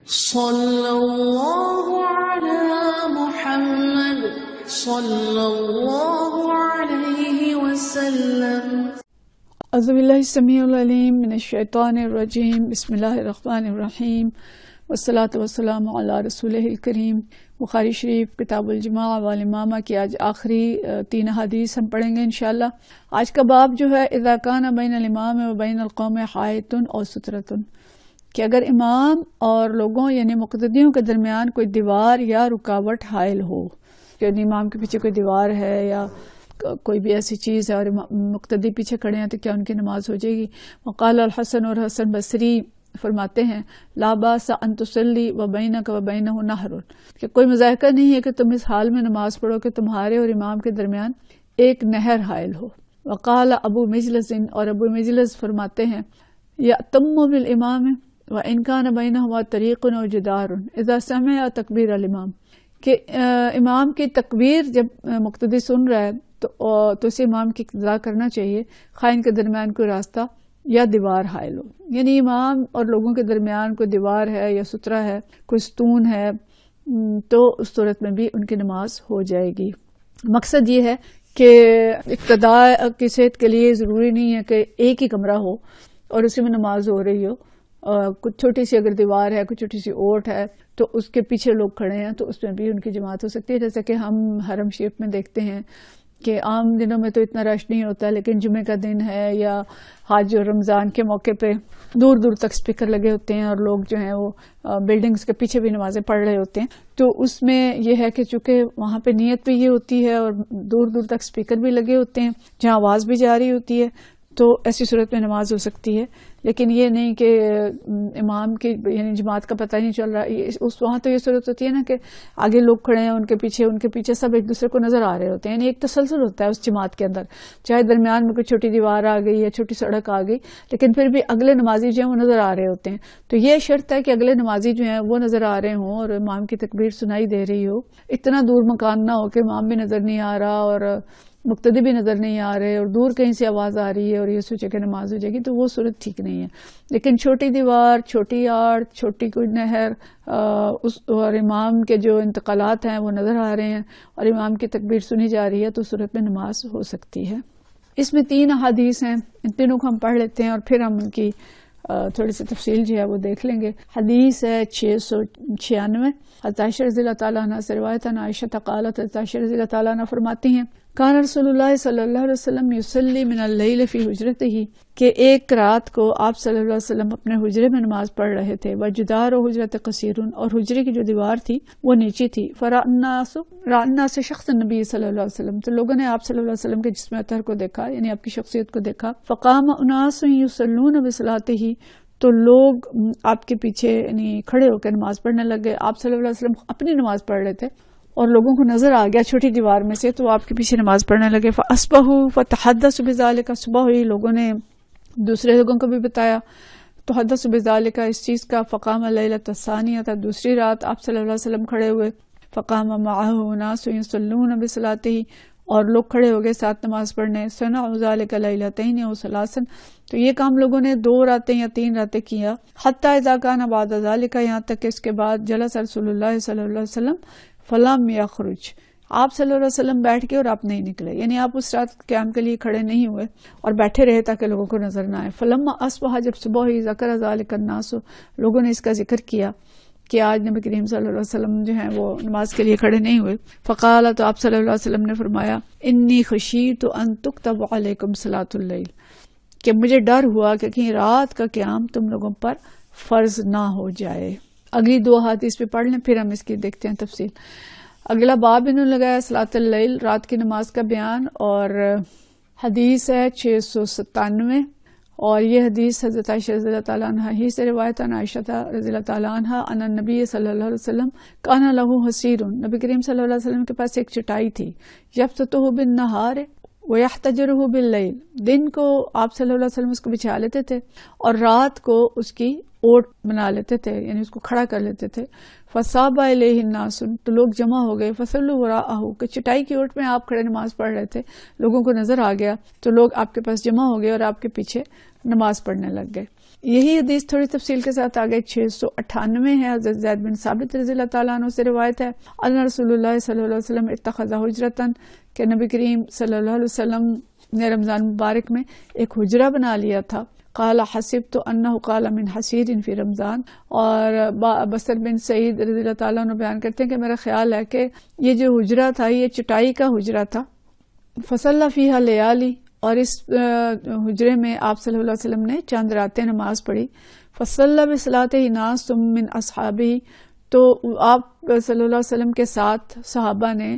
صلی اللہ علی محمد صلی اللہ علیہ وسلم۔ اعوذ باللہ السمیع العلیم من الشیطان الرجیم، بسم اللہ الرحمن الرحیم، والصلاة والسلام علی رسولہ الکریم۔ بخاری شریف کتاب الجماع والامامہ کی آج آخری 3 حدیث ہم پڑھیں گے انشاءاللہ۔ آج کا باب جو ہے اذا کان بین الامام و بین القوم حائط او سترۃ، کہ اگر امام اور لوگوں یعنی مقتدیوں کے درمیان کوئی دیوار یا رکاوٹ حائل ہو، یعنی امام کے پیچھے کوئی دیوار ہے یا کوئی بھی ایسی چیز ہے اور مقتدی پیچھے کھڑے ہیں تو کیا ان کی نماز ہو جائے گی؟ وقال الحسن، اور حسن بصری فرماتے ہیں لا باس ان تصلی وبینک وبینہ نہر، کہ کوئی مذائقہ نہیں ہے کہ تم اس حال میں نماز پڑھو کہ تمہارے اور امام کے درمیان ایک نہر حائل ہو۔ وقال ابو مجلس، اور ابو مجلس فرماتے ہیں یأتم بالامام وان کان بینہما طریق او جدار اذا سمع تکبیر الامام، کہ امام کی تکبیر جب مقتدی سن رہا ہے تو اسے امام کی اقتداء کرنا چاہیے، خواہ ان کے درمیان کوئی راستہ یا دیوار حائل ہو۔ یعنی امام اور لوگوں کے درمیان کوئی دیوار ہے یا سترہ ہے، کوئی ستون ہے، تو اس صورت میں بھی ان کی نماز ہو جائے گی۔ مقصد یہ ہے کہ اقتداء کی صحت کے لیے ضروری نہیں ہے کہ ایک ہی کمرہ ہو اور اسی میں نماز ہو رہی ہو۔ کچھ چھوٹی سی اگر دیوار ہے، کچھ چھوٹی سی اوٹ ہے تو اس کے پیچھے لوگ کھڑے ہیں تو اس میں بھی ان کی جماعت ہو سکتی ہے، جیسا کہ ہم حرم شریف میں دیکھتے ہیں کہ عام دنوں میں تو اتنا رش نہیں ہوتا، لیکن جمعے کا دن ہے یا حج اور رمضان کے موقع پہ دور دور تک سپیکر لگے ہوتے ہیں اور لوگ جو ہیں وہ بلڈنگز کے پیچھے بھی نمازیں پڑھ رہے ہوتے ہیں، تو اس میں یہ ہے کہ چونکہ وہاں پہ نیت بھی یہ ہوتی ہے اور دور دور تک سپیکر بھی لگے ہوتے ہیں جہاں آواز بھی جاری ہوتی ہے، تو ایسی صورت میں نماز ہو سکتی ہے۔ لیکن یہ نہیں کہ امام کی یعنی جماعت کا پتہ نہیں چل رہا، اس وہاں تو یہ صورت ہوتی ہے نا کہ آگے لوگ کھڑے ہیں، ان کے پیچھے سب ایک دوسرے کو نظر آ رہے ہوتے ہیں، یعنی ایک تسلسل ہوتا ہے اس جماعت کے اندر، چاہے درمیان میں کوئی چھوٹی دیوار آ گئی یا چھوٹی سڑک آ گئی، لیکن پھر بھی اگلے نمازی جو ہیں وہ نظر آ رہے ہوتے ہیں۔ تو یہ شرط ہے کہ اگلے نمازی جو ہیں وہ نظر آ رہے ہوں اور امام کی تکبیر سنائی دے رہی ہو، اتنا دور مکان نہ ہو کہ امام بھی نظر نہیں آ رہا اور مقتدی بھی نظر نہیں آ رہے اور دور کہیں سے آواز آ رہی ہے اور یہ سوچے کہ نماز ہو جائے گی، تو وہ صورت ٹھیک نہیں ہے۔ لیکن چھوٹی دیوار، چھوٹی آڑ، چھوٹی کوئی نہر اور امام کے جو انتقالات ہیں وہ نظر آ رہے ہیں اور امام کی تکبیر سنی جا رہی ہے تو صورت میں نماز ہو سکتی ہے۔ اس میں 3 احادیث ہیں، ان تینوں کو ہم پڑھ لیتے ہیں اور پھر ہم ان کی تھوڑی سی تفصیل جو ہے وہ دیکھ لیں گے۔ حدیث ہے 696، حضرت عائشہ رضی اللہ تعالیٰ عنہ سے روایت ہے، عائشہ قالت، حضرت عائشہ رضی اللہ تعالیٰ عنہ فرماتی ہیں کان رسول اللہ صلی اللہ علیہ وسلم یصلی من اللیل فی حجرتہ، کہ ایک رات کو آپ صلی اللہ علیہ وسلم اپنے حجرے میں نماز پڑھ رہے تھے، وجدار و حجرت قصیر، اور حجرے کی جو دیوار تھی وہ نیچی تھی، فرأى شخص نبی صلی اللہ علیہ وسلم، تو لوگوں نے آپ صلی اللہ علیہ وسلم کے جسم اطہر کو دیکھا، یعنی آپ کی شخصیت کو دیکھا، فقام اناس یصلون بصلاتہ، تو لوگ آپ کے پیچھے یعنی کھڑے ہو کے نماز پڑھنے لگے۔ آپ صلی اللہ علیہ وسلم اپنی نماز پڑھ رہے تھے اور لوگوں کو نظر آ گیا چھوٹی دیوار میں سے، تو آپ کے پیچھے نماز پڑھنے لگے۔ فَأَصْبَحُوا فَتَحَدَّثُوا بِذَلِكَ، صبح ہوئی لوگوں نے دوسرے لوگوں کو بھی بتایا تو حدث بذالک، اس چیز کا۔ فقام لیلۃ الثانیہ، دوسری رات آپ صلی اللہ علیہ وسلم کھڑے ہوئے، فقام معه ناس یصلون بصلاتہ، اور لوگ کھڑے ہو گئے ساتھ نماز پڑھنے۔ صنعوا ذلک لیلتین او ثلاثا، تو یہ کام لوگوں نے 2 راتیں یا 3 راتیں کیا۔ حتی اذا کان بعد ذلک، یہاں تک کہ اس کے بعد جلس رسول اللہ صلی اللہ علیہ وسلم فلم یخرج، آپ صلی اللہ علیہ وسلم بیٹھ کے اور آپ نہیں نکلے، یعنی آپ اس رات قیام کے لیے کھڑے نہیں ہوئے اور بیٹھے رہے تاکہ لوگوں کو نظر نہ آئے۔ فلما اصبح، جب صبح ہوئی، ذکر ذلک الناس، لوگوں نے اس کا ذکر کیا کہ آج نبی کریم صلی اللہ علیہ وسلم جو ہیں وہ نماز کے لیے کھڑے نہیں ہوئے۔ فقال، تو آپ صلی اللہ علیہ وسلم نے فرمایا انی خشیت ان تکتب علیکم صلاۃ اللیل، کہ مجھے ڈر ہوا کہ کہیں رات کا قیام تم لوگوں پر فرض نہ ہو جائے۔ اگلی 2 حدیث پہ پڑھ لیں پھر ہم اس کی دیکھتے ہیں تفصیل۔ اگلا باب انہوں نے لگایا صلاۃ اللیل، رات کی نماز کا بیان، اور حدیث ہے 697، اور یہ حدیث حضرت عائشہ رضی اللہ تعالیٰ عنہ ہی سے روایت ہے، عائشہ رضی اللہ تعالیٰ عنہ ان النبی صلی اللہ علیہ وسلم کان لہ حصیر، نبی کریم صلی اللہ علیہ وسلم کے پاس ایک چٹائی تھی، یبسطہ بالنہار وَيَحْتَجِرُهُ بِاللَّيْلِ، دن کو آپ صلی اللہ علیہ وسلم اس کو بچھا لیتے تھے اور رات کو اس کی اوٹ بنا لیتے تھے، یعنی اس کو کھڑا کر لیتے تھے۔ فَصَابَ إِلَيْهِ النَّاسُ، تو لوگ جمع ہو گئے، فَصَلُّوا وَرَاءَهُ، کہ چٹائی کی اوٹ میں آپ کھڑے نماز پڑھ رہے تھے، لوگوں کو نظر آ گیا تو لوگ آپ کے پاس جمع ہو گئے اور آپ کے پیچھے نماز پڑھنے لگ گئے۔ یہی حدیث تھوڑی تفصیل کے ساتھ آگے 698 ہے. حضرت زید بن ثابت رضی اللہ تعالیٰ عنہ سے روایت ہے ان رسول اللہ صلی اللہ علیہ وسلم اتخذ حجرتاً کہ نبی کریم صلی اللہ علیہ وسلم نے رمضان مبارک میں ایک حجرہ بنا لیا تھا. قال حسبت انه قال من حسیر فی رمضان. اور بصر بن سعید رضی اللہ تعالیٰ عنہ بیان کرتے ہیں کہ میرا خیال ہے کہ یہ جو حجرہ تھا یہ چٹائی کا حجرہ تھا. فصلی فیہا لیالی. اور اس حجرے میں آپ صلی اللہ علیہ وسلم نے چند راتیں نماز پڑھی. فصلی بصلاۃہ ناس من اصحابہ. تو آپ صلی اللہ علیہ وسلم کے ساتھ صحابہ نے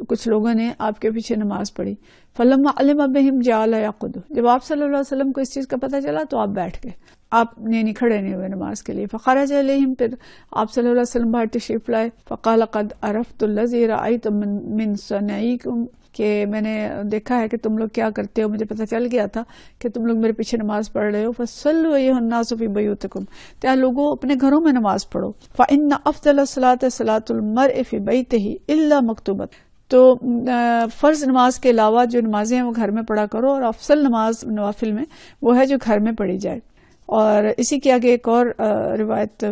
کچھ لوگوں نے آپ کے پیچھے نماز پڑھی. فلما علم بہم جعل یقعد. جب آپ صلی اللہ علیہ وسلم کو اس چیز کا پتہ چلا تو آپ بیٹھ گئے, آپ نہیں کھڑے نہیں ہوئے نماز کے لیے. فخرج علیہم. پھر آپ صلی اللہ علیہ وسلم باہر تشریف لائے. فقال قد عرفت الذی رأیت من صنعکم. کہ میں نے دیکھا ہے کہ تم لوگ کیا کرتے ہو, مجھے پتہ چل گیا تھا کہ تم لوگ میرے پیچھے نماز پڑھ رہے ہو. فصلوا ایھا الناس فی بیوتکم. تو لوگوں اپنے گھروں میں نماز پڑھو. فإن افضل الصلاۃ صلاۃ المرء فی بیتہ الا مکتوبۃ. تو فرض نماز کے علاوہ جو نمازیں ہیں وہ گھر میں پڑھا کرو, اور افضل نماز نوافل میں وہ ہے جو گھر میں پڑھی جائے. اور اسی کے آگے ایک اور روایت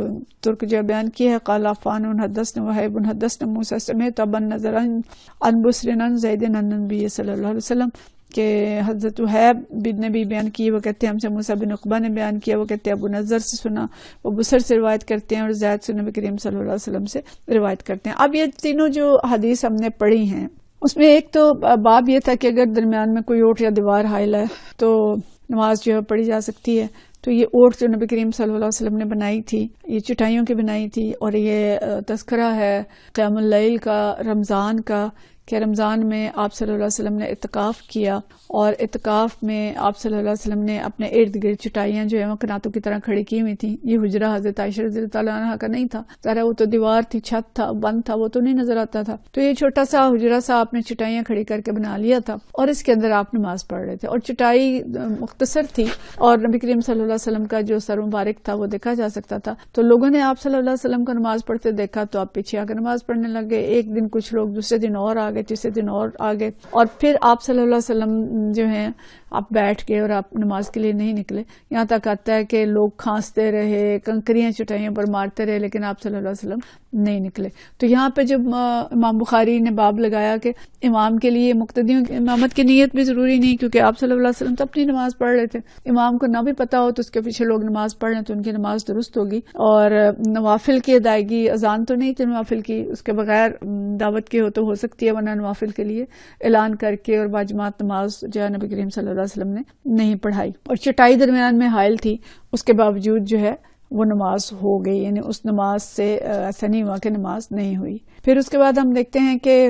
ترک جو بیان کی ہے. قال عفان حدثنا وهيب حدثنا موسى سمعت ابا النضر عن بصر عن زید عن النبي صلی اللہ علیہ وسلم. کہ حضرت وہیب بن نبی بیان کی, وہ کہتے ہیں ہم سے موسیٰ بن عقبہ نے بیان کیا, وہ کہتے ہیں ابو نضر سے سنا, وہ بصر سے روایت کرتے ہیں, اور زید سے نبی کریم صلی اللہ علیہ وسلم سے روایت کرتے ہیں. اب یہ تینوں جو حدیث ہم نے پڑھی ہیں اس میں ایک تو باب یہ تھا کہ اگر درمیان میں کوئی اوٹ یا دیوار حائل ہے تو نماز جو ہے پڑھی جا سکتی ہے. تو یہ اوٹ جو نبی کریم صلی اللہ علیہ وسلم نے بنائی تھی یہ چٹائیوں کی بنائی تھی, اور یہ تذکرہ ہے قیام اللیل کا, رمضان کا, کہ رمضان میں آپ صلی اللہ علیہ وسلم نے اعتکاف کیا, اور اعتکاف میں آپ صلی اللہ علیہ وسلم نے اپنے ارد گرد چٹائیاں جو ہیں وہ کناتوں کی طرح کھڑی کی ہوئی تھیں. یہ حجرہ حضرت عائشہ رضی اللہ تعالیٰ عنہ کا نہیں تھا, ذرا وہ تو دیوار تھی, چھت تھا, بند تھا, وہ تو نہیں نظر آتا تھا. تو یہ چھوٹا سا حجرہ سا آپ نے چٹائیاں کھڑی کر کے بنا لیا تھا, اور اس کے اندر آپ نماز پڑھ رہے تھے. اور چٹائی مختصر تھی, اور نبی کریم صلی اللہ علیہ وسلم کا جو سر مبارک تھا وہ دیکھا جا سکتا تھا. تو لوگوں نے آپ صلی اللہ علیہ وسلم کو نماز پڑھتے دیکھا تو آپ پیچھے آ کے نماز پڑھنے لگے. ایک دن کچھ لوگ, دوسرے دن اور آ گئے, تیسرے دن اور آ گئے, اور پھر آپ صلی اللہ علیہ وسلم جو ہیں آپ بیٹھ گئے اور آپ نماز کے لیے نہیں نکلے. یہاں تک آتا ہے کہ لوگ کھانستے رہے, کنکریاں چٹائیوں پر مارتے رہے, لیکن آپ صلی اللہ علیہ وسلم نہیں نکلے. تو یہاں پہ جب امام بخاری نے باب لگایا کہ امام کے لیے مقتدیوں کی امامت کی نیت بھی ضروری نہیں, کیونکہ آپ صلی اللہ علیہ وسلم تو اپنی نماز پڑھ رہے تھے, امام کو نہ بھی پتا ہو تو اس کے پیچھے لوگ نماز پڑھ رہے ہیں تو ان کی نماز درست ہوگی. اور نوافل کی ادائیگی, اذان تو نہیں تھی نوافل کی, اس کے بغیر دعوت کی ہو سکتی ہے, ورنہ نوافل کے لیے اعلان کر کے اور باجماعت نماز جو ہے نبی کریم صلی اللہ علیہ وسلم نے نہیں پڑھائی. اور چٹائی درمیان میں حائل تھی, اس کے باوجود جو ہے وہ نماز ہو گئی, یعنی اس نماز سے ایسا نہیں ہوا کہ نماز نہیں ہوئی. پھر اس کے بعد ہم دیکھتے ہیں کہ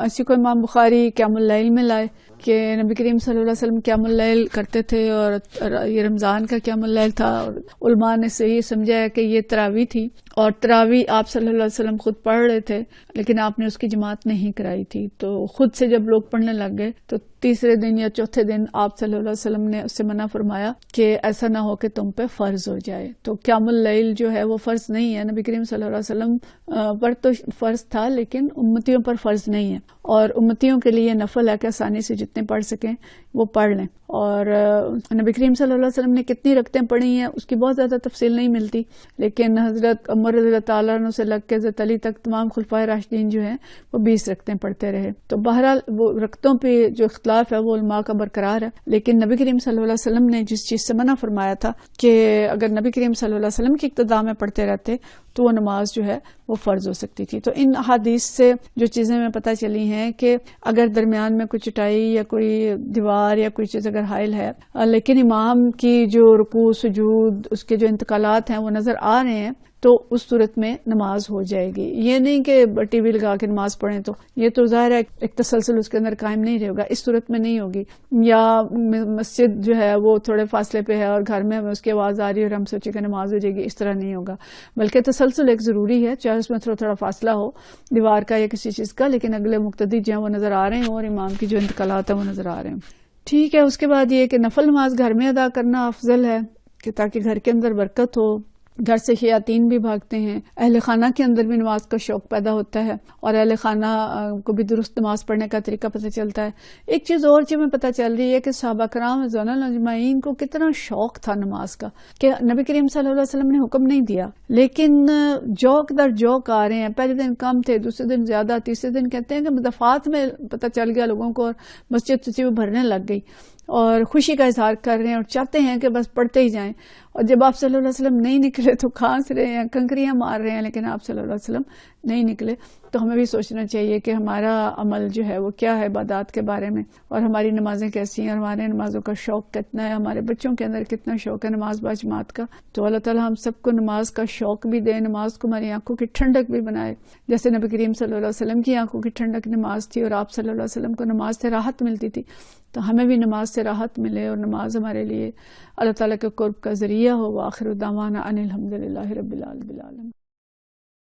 اسی کو امام بخاری قیام اللیل میں لائے کہ نبی کریم صلی اللہ علیہ وسلم قیام اللیل کرتے تھے, اور یہ رمضان کا قیام اللیل تھا. اور علماء نے صحیح سمجھا ہے کہ یہ تراویح تھی, اور تراویح آپ صلی اللہ علیہ وسلم خود پڑھ رہے تھے, لیکن آپ نے اس کی جماعت نہیں کرائی تھی. تو خود سے جب لوگ پڑھنے لگ گئے تو تیسرے دن یا چوتھے دن آپ صلی اللہ علیہ وسلم نے اس سے منع فرمایا کہ ایسا نہ ہو کہ تم پہ فرض ہو جائے. تو قیام اللیل جو ہے وہ فرض نہیں ہے, نبی کریم صلی اللہ علیہ وسلم پر تو فرض تھا لیکن امتیوں پر فرض نہیں ہے, اور امتیوں کے لیے نفل ہے کہ آسانی سے جتنے پڑھ سکیں وہ پڑھ لیں. اور نبی کریم صلی اللہ علیہ وسلم نے کتنی رکعتیں پڑھی ہیں اس کی بہت زیادہ تفصیل نہیں ملتی, لیکن حضرت عمر رضی اللہ تعالیٰ عنہ سے لگ کے حضرت علی تک تمام خلفائے راشدین جو ہیں وہ 20 رکعتیں پڑھتے رہے. تو بہرحال وہ رکعتوں پہ جو اختلاف ہے وہ علماء کا برقرار ہے, لیکن نبی کریم صلی اللہ علیہ وسلم نے جس چیز سے منع فرمایا تھا کہ اگر نبی کریم صلی اللہ علیہ وسلم کی اقتداء میں پڑھتے رہتے تو وہ نماز جو ہے وہ فرض ہو سکتی تھی. تو ان احادیث سے جو چیزیں ہمیں پتہ چلی ہیں کہ اگر درمیان میں کوئی چٹائی یا کوئی دیوار یا کوئی چیز اگر حائل ہے, لیکن امام کی جو رکوع سجود اس کے جو انتقالات ہیں وہ نظر آ رہے ہیں, تو اس صورت میں نماز ہو جائے گی. یہ نہیں کہ ٹی وی لگا کے نماز پڑھیں, تو یہ تو ظاہر ہے ایک تسلسل اس کے اندر قائم نہیں رہے گا, اس صورت میں نہیں ہوگی. یا مسجد جو ہے وہ تھوڑے فاصلے پہ ہے اور گھر میں ہمیں اس کی آواز آ رہی ہے اور ہم سوچیں کہ نماز ہو جائے گی, اس طرح نہیں ہوگا. بلکہ تسلسل ایک ضروری ہے, چاہے اس میں تھوڑا فاصلہ ہو دیوار کا یا کسی چیز کا, لیکن اگلے مقتدی جو ہیں وہ نظر آ رہے ہیں اور امام کی جو انتقالات ہیں وہ نظر آ رہے ہیں. ٹھیک ہے. اس کے بعد یہ کہ نفل نماز گھر میں ادا کرنا افضل ہے کہ تاکہ گھر کے اندر برکت ہو, گھر سے شیاطین بھی بھاگتے ہیں، اہل خانہ کے اندر بھی نماز کا شوق پیدا ہوتا ہے اور اہل خانہ کو بھی درست نماز پڑھنے کا طریقہ پتہ چلتا ہے۔ ایک چیز اور جو میں پتہ چل رہی ہے کہ صحابہ کرام رضوان اللہ اجمعین کو کتنا شوق تھا نماز کا، کہ نبی کریم صلی اللہ علیہ وسلم نے حکم نہیں دیا لیکن جوک در جوک آ رہے ہیں، پہلے دن کم تھے، دوسرے دن زیادہ، تیسرے دن کہتے ہیں کہ مدافعات میں پتہ چل گیا لوگوں کو اور مسجد بھرنے لگ گئی اور خوشی کا اظہار کر رہے ہیں اور چاہتے ہیں کہ بس پڑھتے ہی جائیں، اور جب آپ صلی اللہ علیہ وسلم نہیں نکلے تو کھانس رہے ہیں، کنکریاں مار رہے ہیں، لیکن آپ صلی اللہ علیہ وسلم نہیں نکلے۔ تو ہمیں بھی سوچنا چاہیے کہ ہمارا عمل جو ہے وہ کیا ہے عبادات کے بارے میں، اور ہماری نمازیں کیسی ہیں، اور ہمارے نمازوں کا شوق کتنا ہے، ہمارے بچوں کے اندر کتنا شوق ہے نماز با جماعت کا۔ تو اللہ تعالیٰ ہم سب کو نماز کا شوق بھی دے، نماز کو ہماری آنکھوں کی ٹھنڈک بھی بنائے، جیسے نبی کریم صلی اللہ علیہ وسلم کی آنکھوں کی ٹھنڈک نماز تھی اور آپ صلی اللہ علیہ وسلم کو نماز سے راحت ملتی تھی، تو ہمیں بھی نماز سے راحت ملے اور نماز ہمارے لیے اللہ تعالیٰ کے قرب کا ذریعہ ہو۔ وآخر دعوانا ان الحمد للہ رب العالمین۔